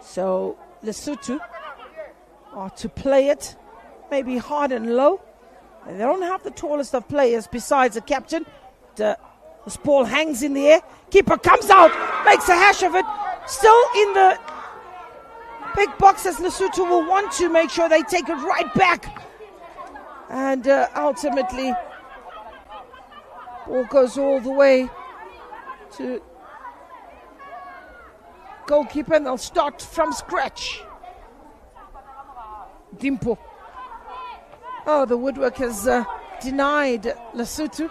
So Lesotho are to play it maybe hard and low. And they don't have the tallest of players besides the captain. This ball hangs in the air. Keeper comes out, makes a hash of it. Still in the big box as Lesotho will want to make sure they take it right back. And ultimately, ball goes all the way to goalkeeper, and they'll start from scratch. Dimpo. Oh, the woodwork has denied Lesotho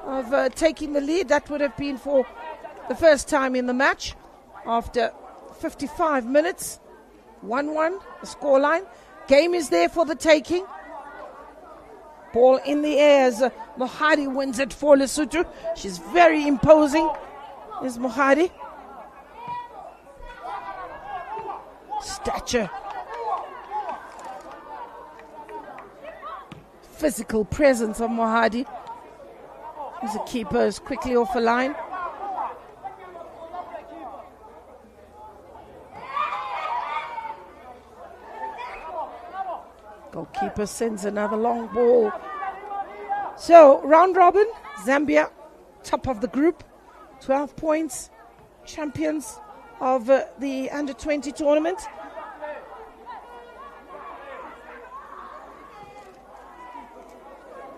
of taking the lead. That would have been for the first time in the match after 55 minutes. 1-1, the scoreline. Game is there for the taking. Ball in the air as Mohadi wins it for Lesotho. She's very imposing, is Mohadi. Stature. Physical presence of Mohadi. As the keeper is quickly off the line. Goalkeeper sends another long ball. So, round robin, Zambia, top of the group, 12 points, champions of the under-20 tournament.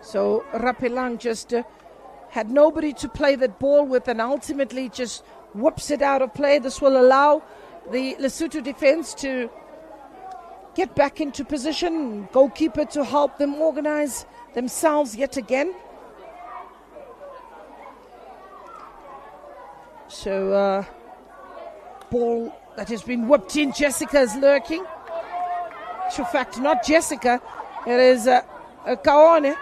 So, Rapelang just had nobody to play that ball with and ultimately just whips it out of play. This will allow the Lesotho defense to get back into position, goalkeeper to help them organize themselves yet again. So, ball that has been whipped in. Jessica is lurking. In fact, not Jessica, it is Kaone.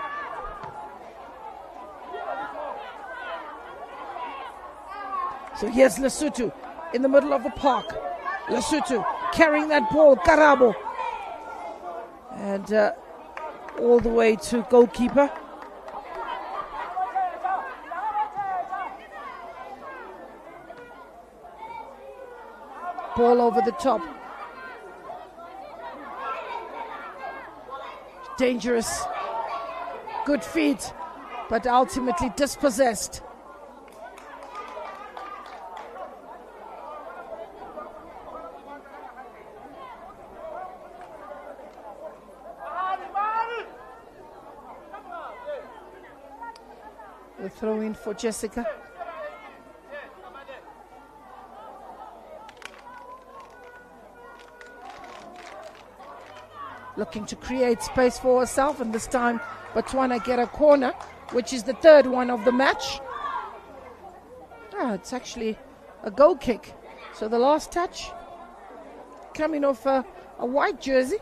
So here's Lesotho in the middle of the park. Lesotho carrying that ball, Karabo. And all the way to goalkeeper. Ball over the top. Dangerous. Good feet, but ultimately dispossessed. The throw in for Jessica. Looking to create space for herself, and this time Botswana get a corner, which is the third one of the match. It's actually a goal kick. So the last touch coming off a white jersey.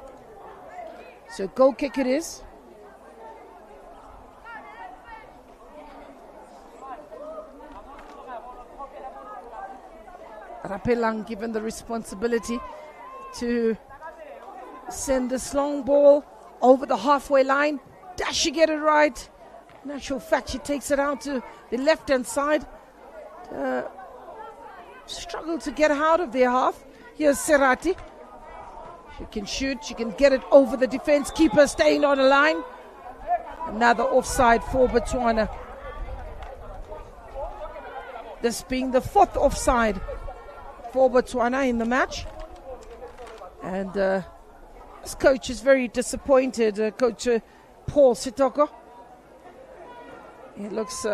So goal kick it is. Rapelang given the responsibility to send this long ball over the halfway line. Does she get it right? In actual fact, she takes it out to the left-hand side. Struggle to get out of their half. Here's Serati. She can shoot. She can get it over the defense. Keeper staying on the line. Another offside for Botswana. This being the fourth offside for Botswana in the match. And this coach is very disappointed, Coach Paul Sitoko. It looks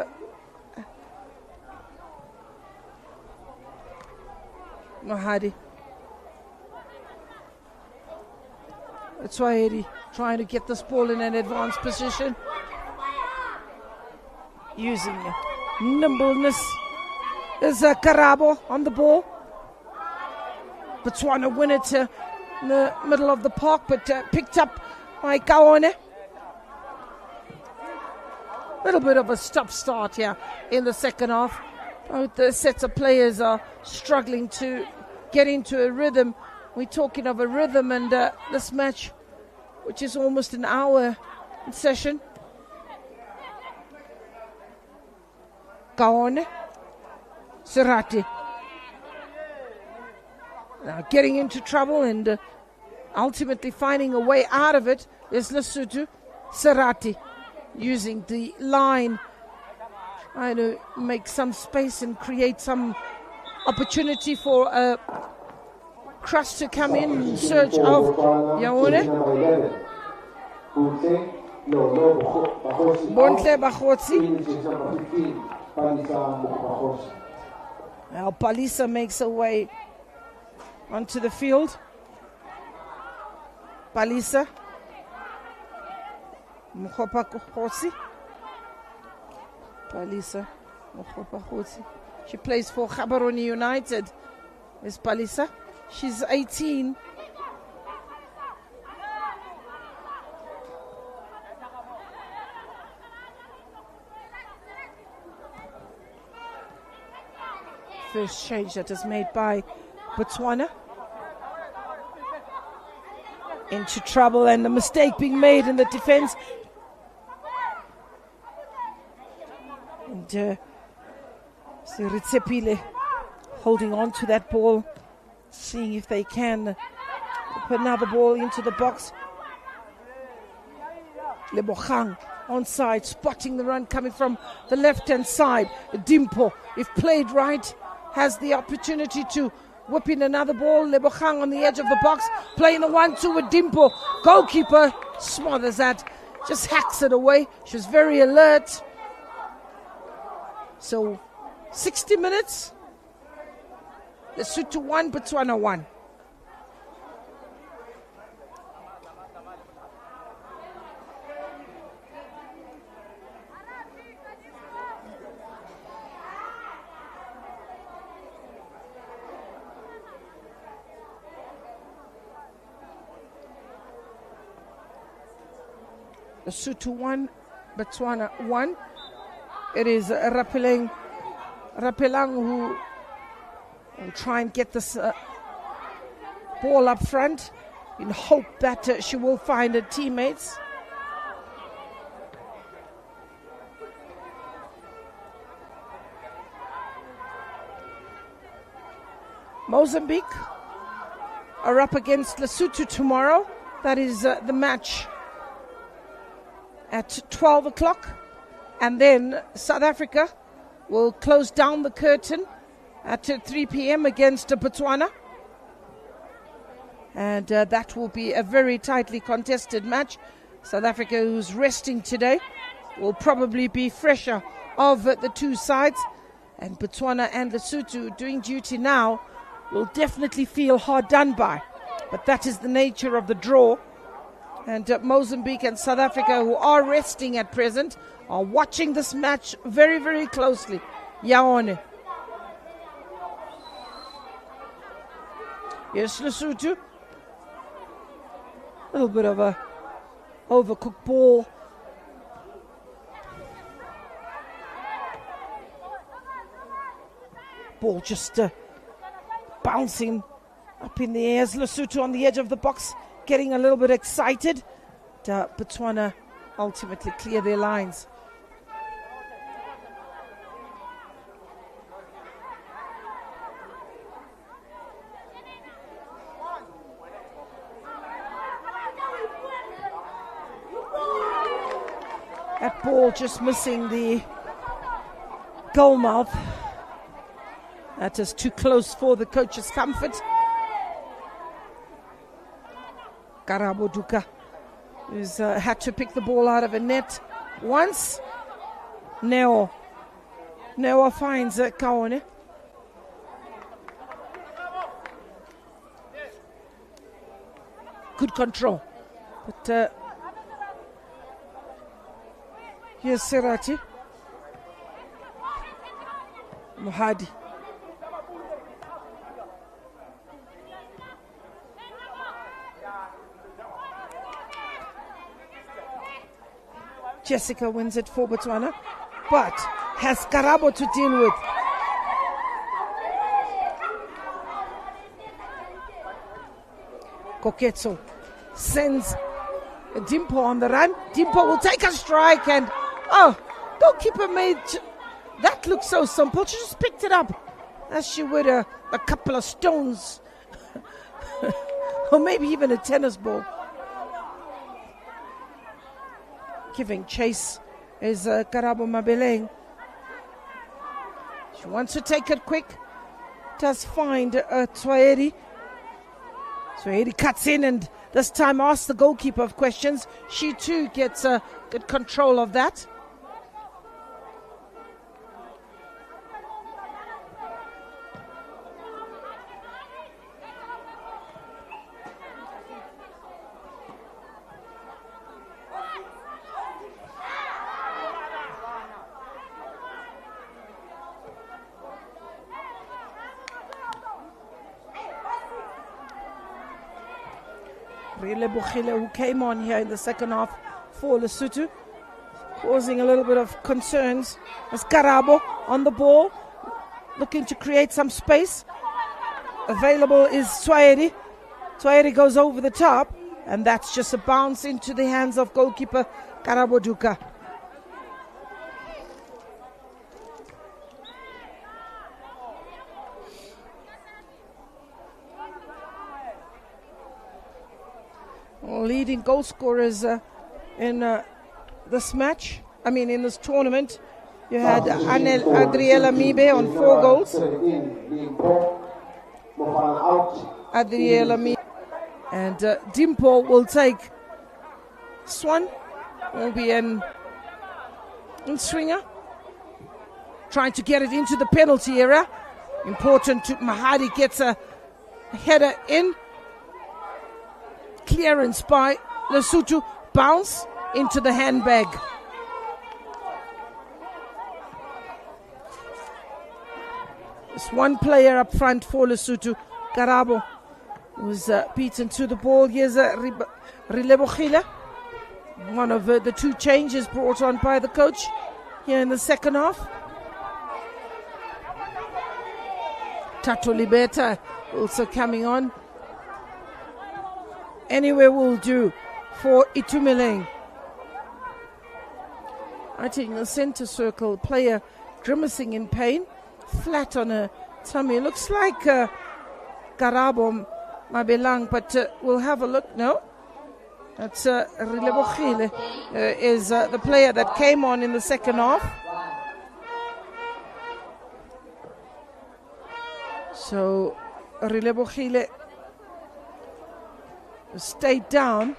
Mahadi. Tswairi trying to get this ball in an advanced position. Using nimbleness. There's Karabo on the ball. Botswana win it in the middle of the park, but picked up by Kaone. Little bit of a stop-start here in the second half. Both the sets of players are struggling to get into a rhythm. We're talking of a rhythm, and this match, which is almost an hour in session. Kaone. Serati. Now getting into trouble, and ultimately finding a way out of it is Lesotho. Serati using the line, trying to make some space and create some opportunity for a cross to come in search of Yaone. Bontle Bakhotsi. Now Palisa makes her way onto the field. Palisa. Mukhopa Khotsi. Palisa. Mukhopa Khotsi. She plays for Gaborone United. Miss Palisa. She's 18. First change that is made by Botswana. Into trouble, and the mistake being made in the defense. And Siritsepile holding on to that ball, seeing if they can put another ball into the box. Lebogang onside, spotting the run coming from the left-hand side. Dimpo, if played right, has the opportunity to whip in another ball. Lebogang on the edge of the box, playing the 1-2 with Dimpo. Goalkeeper smothers that, just hacks it away. She was very alert. So 60 minutes. Lesotho 1, Botswana 1. Lesotho 1, Botswana 1. It is Rapelang who will try and get this ball up front in hope that she will find her teammates. Mozambique are up against Lesotho tomorrow. That is the match at 12 o'clock. And then South Africa will close down the curtain at 3 p.m. against Botswana. And that will be a very tightly contested match. South Africa, who's resting today, will probably be fresher of the two sides. And Botswana and Lesotho doing duty now will definitely feel hard done by. But that is the nature of the draw. And Mozambique and South Africa, who are resting at present, are watching this match very, very closely. Yaone. Yes, Lesotho. A little bit of a overcooked ball. Ball just bouncing up in the air. Lesotho on the edge of the box, getting a little bit excited. Botswana ultimately clear their lines. That ball just missing the goal mouth. That is too close for the coach's comfort. Karabo Duka, who's had to pick the ball out of a net once. Neo finds Kaone. Good control. But here's Serati. Mohadi. Jessica wins it for Botswana, but has Karabo to deal with. Koketso sends Dimpo on the run. Dimpo will take a strike, and goalkeeper made that look so simple. She just picked it up as she would a couple of stones or maybe even a tennis ball. Giving chase is Karabo Mabeleng. She wants to take it quick. Does find Tswaeri. Tswaeri cuts in and this time asks the goalkeeper of questions. She too gets good control of that. Bugile, who came on here in the second half for Lesotho, causing a little bit of concerns. As Karabo on the ball, looking to create some space. Available is Tswaeri. Tswaeri goes over the top, and that's just a bounce into the hands of goalkeeper Karabo Duka. Leading goal scorers in this match, in this tournament. You had Adriela Mibe on 4 goals. Adriela Mibe. And Dimpo will take Swan. Will be in swinger. Trying to get it into the penalty area. Important to Mahadi gets a header in. Clearance by Lesotho, bounce into the handbag. There's one player up front for Lesotho, Karabo, was beaten to the ball. Here's Rilebochile, one of the 2 changes brought on by the coach here in the second half. Tato Libeta also coming on. Anywhere will do for Itumeleng. I think the center circle player grimacing in pain, flat on her tummy. Looks like Karabo Mabelang, but we'll have a look. No, that's Rilebochile is the player that came on in the second half. So Rilebochile stayed down.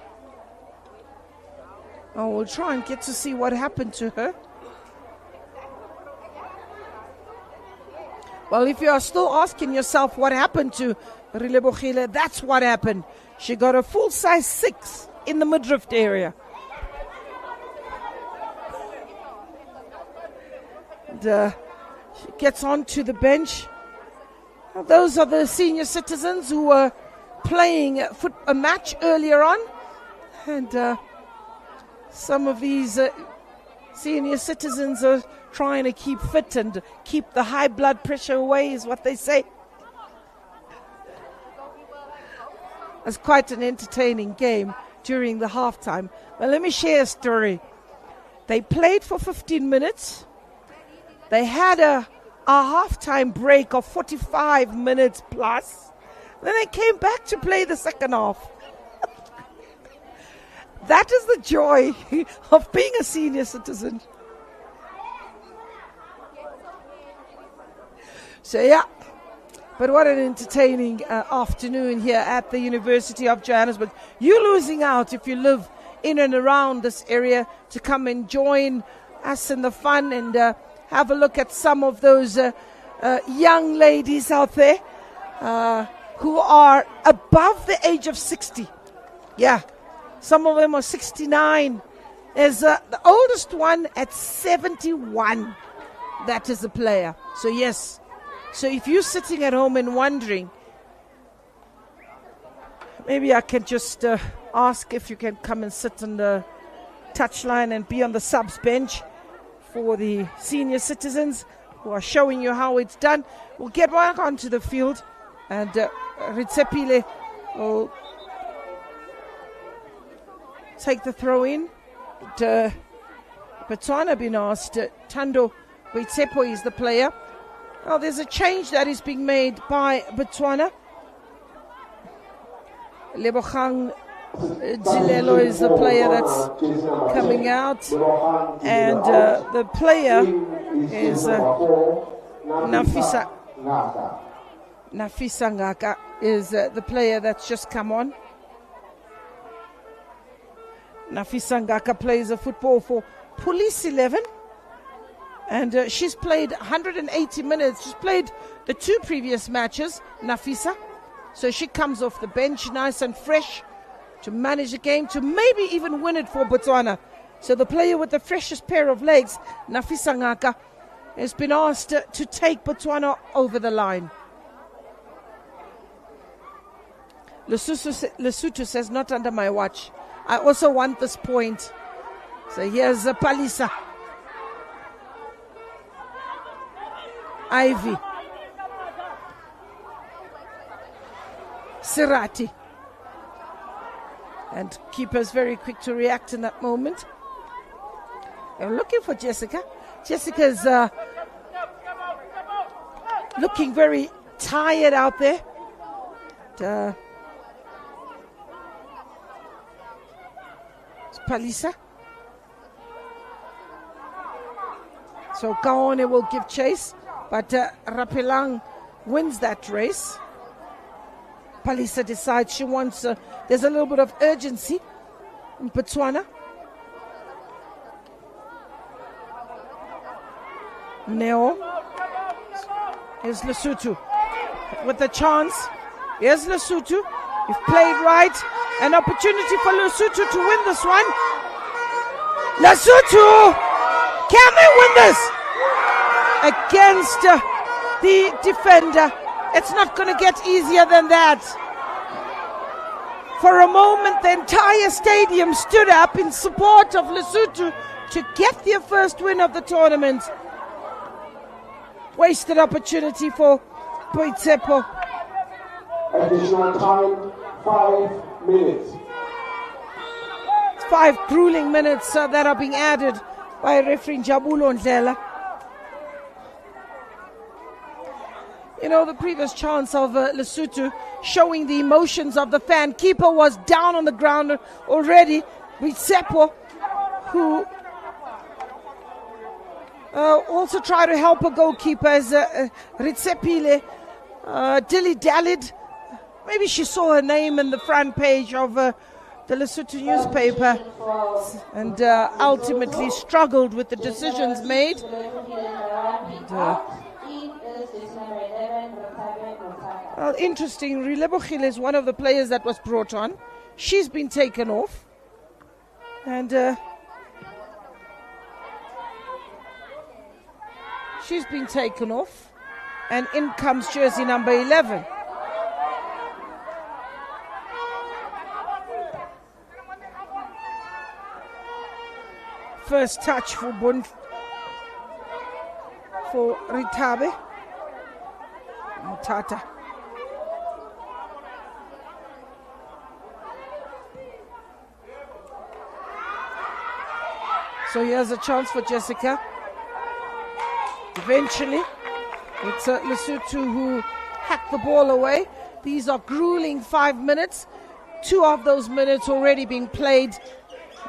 We'll try and get to see what happened to her. Well, if you are still asking yourself what happened to Rilebochile, that's what happened. She got a full size 6 in the midriff area. And, she gets onto the bench. Now, those are the senior citizens who were playing a match earlier on, and some of these senior citizens are trying to keep fit and keep the high blood pressure away, is what they say. It's quite an entertaining game during the halftime. But let me share a story. They played for 15 minutes. They had a halftime break of 45 minutes plus. Then they came back to play the second half. That is the joy of being a senior citizen. So yeah, but what an entertaining afternoon here at the University of Johannesburg. You're losing out if you live in and around this area to come and join us in the fun and have a look at some of those young ladies out there who are above the age of 60. Yeah, some of them are 69. There's the oldest one at 71. That is a player. So yes, so if you're sitting at home and wondering, maybe I can just ask if you can come and sit on the touchline and be on the subs bench for the senior citizens who are showing you how it's done. We'll get back onto the field, and Ritsepile will take the throw in. Botswana been asked. Tando Witsepo is the player. Well, there's a change that is being made by Botswana. Lebogang Dilelo is the player that's coming out, and the player is Nafisa Ngaka is the player that's just come on. Nafisa Ngaka plays a football for Police 11, and she's played 180 minutes. She's played the 2 previous matches, Nafisa, so she comes off the bench nice and fresh to manage the game, to maybe even win it for Botswana. So the player with the freshest pair of legs, Nafisa Ngaka, has been asked to take Botswana over the line. Lesotho says, not under my watch. I also want this point. So here's Palisa. Ivy. Sirati. And keeper's very quick to react in that moment. They're looking for Jessica. Jessica's looking very tired out there. It's Palisa. So Kaone will give chase, but Rapelang wins that race. Palisa decides she wants, there's a little bit of urgency in Botswana. Neo. Here's Lesotho with the chance. Here's Lesotho. You've played right. An opportunity for Lesotho to win this one. Lesotho! Can they win this? Against the defender. It's not going to get easier than that. For a moment, the entire stadium stood up in support of Lesotho to get their first win of the tournament. Wasted opportunity for Boitsepo. Additional time, 5 minutes. 5 grueling minutes that are being added by referee Jabulo Ndlela. You know, the previous chance of Lesotho showing the emotions of the fan. Keeper was down on the ground already with Seppo, who also tried to help a goalkeeper as Ritsepile dilly-dallied. Maybe she saw her name in the front page of the Lesotho newspaper and ultimately struggled with the decisions made. Well, interesting, Rilebogile is one of the players that was brought on. She's been taken off. And she's been taken off. And in comes jersey number 11. First touch for Ritabe. Mutata. So here's a chance for Jessica. Eventually, it's Lesotho who hacked the ball away. These are grueling 5 minutes. 2 of those minutes already being played.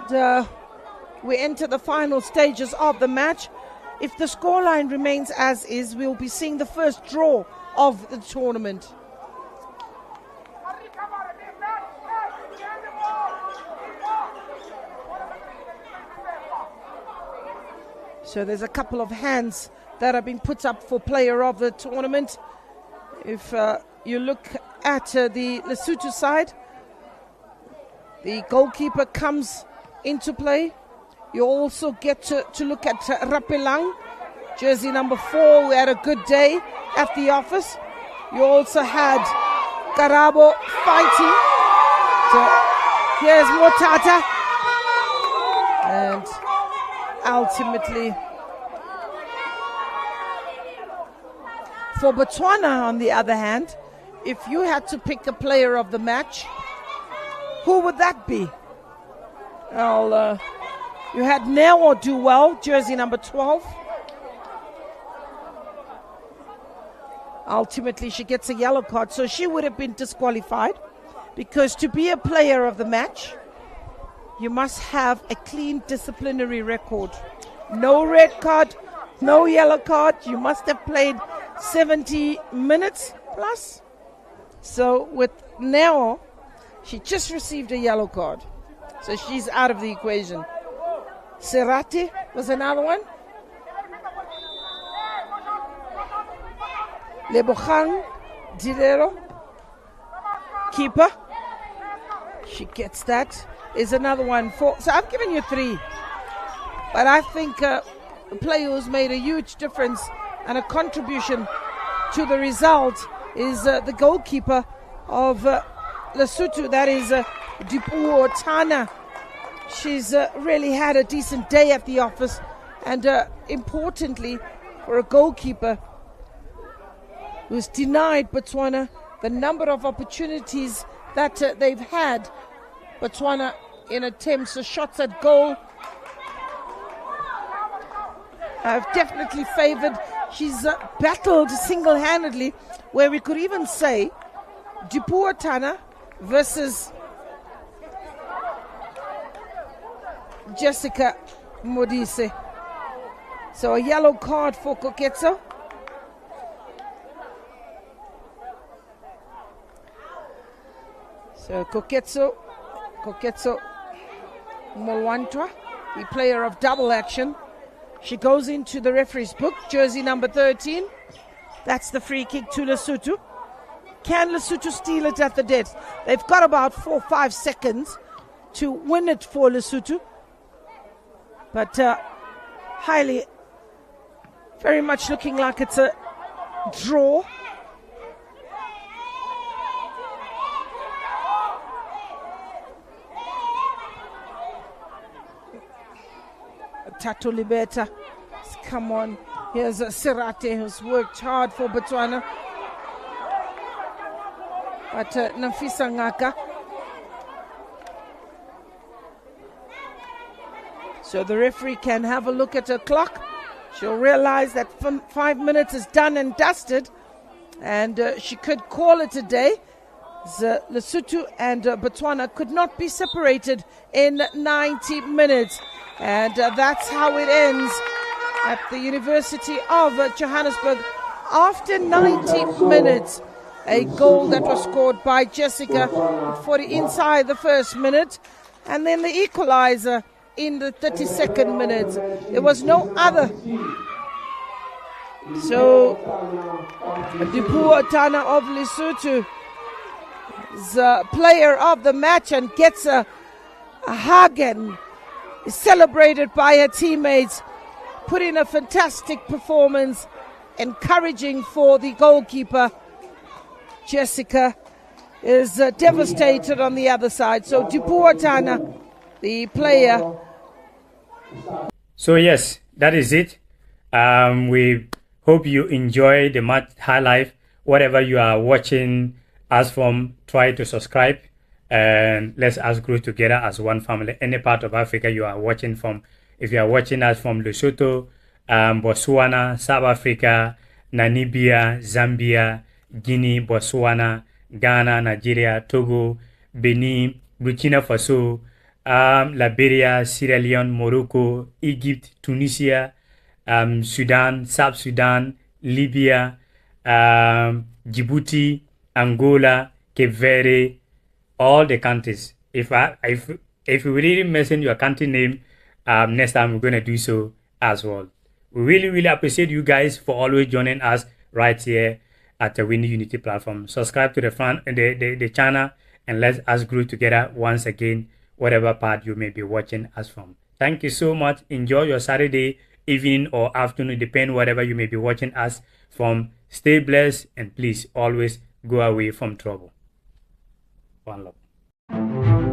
We enter the final stages of the match. If the scoreline remains as is, we'll be seeing the first draw of the tournament. So there's a couple of hands that have been put up for player of the tournament. If you look at the Lesotho side, the goalkeeper comes into play. You also get to look at Rapelang, jersey number 4, who had a good day at the office. You also had Karabo fighting. So here's Motata. And ultimately, for Botswana, on the other hand, if you had to pick a player of the match, who would that be? Well, you had Neo do well, jersey number 12. Ultimately, she gets a yellow card, so she would have been disqualified. because to be a player of the match, you must have a clean disciplinary record. No red card, no yellow card. You must have played 70 minutes plus. So with Neo, she just received a yellow card. So she's out of the equation. Serati was another one. Lebogang Dilero, keeper. She gets that. Is another one for. So I've given you 3. But I think a player who's made a huge difference and a contribution to the result is the goalkeeper of Lesotho. That is Dipuo Tana. She's really had a decent day at the office. And importantly, for a goalkeeper who's denied Botswana the number of opportunities that they've had. Botswana in attempts of shots at goal have definitely favoured. She's battled single-handedly, where we could even say Dipuo Tana versus Jessica Modise. So a yellow card for Koketso. So Koketso Molwantwa, the player of double action. She goes into the referee's book, jersey number 13. That's the free kick to Lesotho. Can Lesotho steal it at the death? They've got about 4 or 5 seconds to win it for Lesotho. But very much looking like it's a draw. Tato Libeta, come on. Here's Serate, who's worked hard for Botswana. But Nafisa Ngaka. So the referee can have a look at her clock. She'll realize that 5 minutes is done and dusted. And she could call it a day. Lesotho and Botswana could not be separated in 90 minutes. And that's how it ends at the University of Johannesburg. After 90 minutes, a goal that was scored by Jessica inside the first minute, and then the equalizer in the 32nd minute. There was no other. So, Dipuo Tana of Lesotho is a player of the match and gets a hug and is celebrated by her teammates, put in a fantastic performance, encouraging for the goalkeeper. Jessica is devastated on the other side. So Dipuo Tana, the player. So yes, that is it. We hope you enjoy the match highlight. Whatever you are watching us from, try to subscribe. And let's us grow together as one family. Any part of Africa you are watching from, if you are watching us from Lesotho, Botswana, South Africa, Namibia, Zambia, Guinea, Botswana, Ghana, Nigeria, Togo, Benin, Burkina Faso, Liberia, Sierra Leone, Morocco, Egypt, Tunisia, Sudan, South Sudan, Libya, Djibouti, Angola, Cape Verde, all the countries. If we really mention your country name, next time we're going to do so as well. We really appreciate you guys for always joining us right here at the Awini Unity platform. Subscribe to the channel and let us grow together once again, whatever part you may be watching us from. Thank you so much. Enjoy your Saturday, evening or afternoon, depending whatever you may be watching us from. Stay blessed and please always go away from trouble. One love.